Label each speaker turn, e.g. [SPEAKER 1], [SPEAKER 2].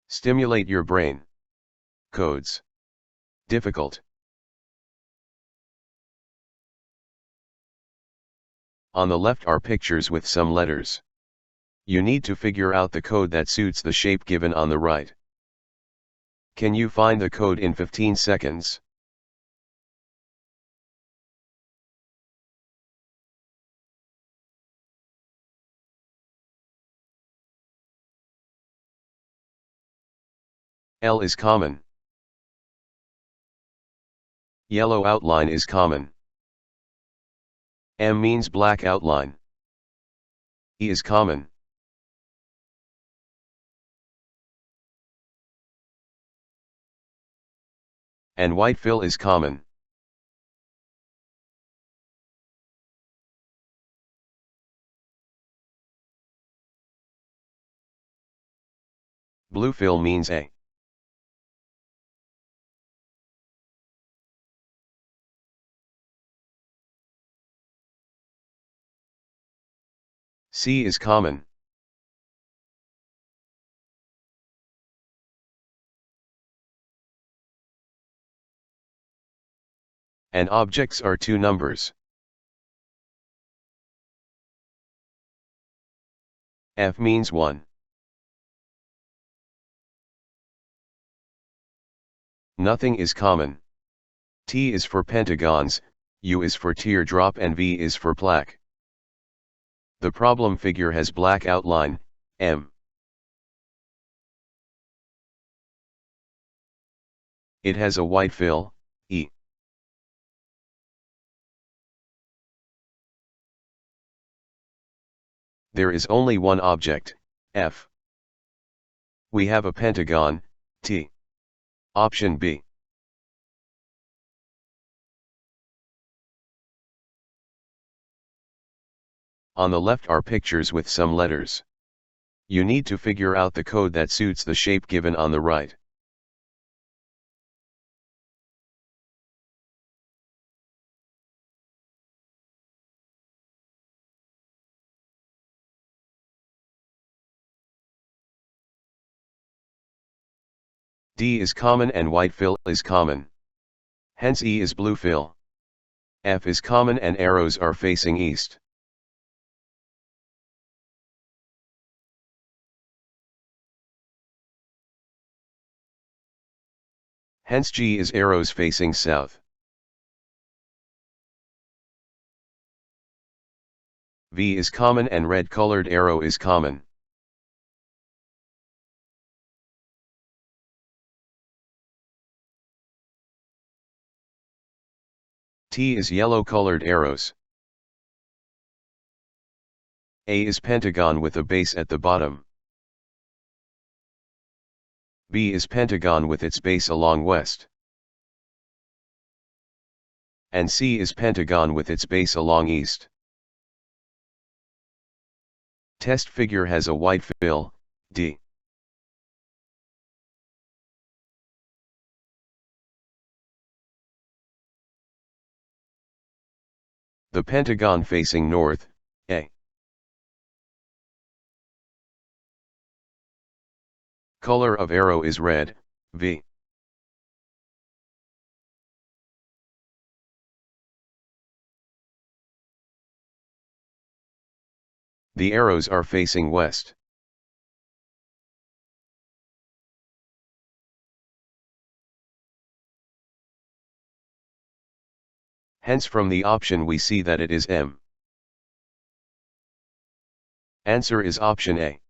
[SPEAKER 1] Stimulate your brain. Codes. Difficult. On the left are pictures with some letters. You need to figure out the code that suits the shape given on the right. Can you find the code in 15 seconds? L is common. Yellow outline is common. M means black outline. E is common. And white fill is common. Blue fill means A. C is common. And objects are two numbers. F means 1. Nothing is common. T is for pentagons, U is for teardrop and V is for plaque. The problem figure has black outline, M. It has a white fill, E. There is only one object, F. We have a pentagon, T. Option B. On the left are pictures with some letters. You need to figure out the code that suits the shape given on the right. D is common and white fill is common. Hence E is blue fill. F is common and arrows are facing east. Hence G is arrows facing south. V is common and red colored arrow is common. T is yellow colored arrows. A is pentagon with a base at the bottom. B is pentagon with its base along west. And C is pentagon with its base along east. Test figure has a white fill, D. The pentagon facing north, A. Color of arrow is red, V. The arrows are facing west. Hence from the option we see that it is M. Answer is option A.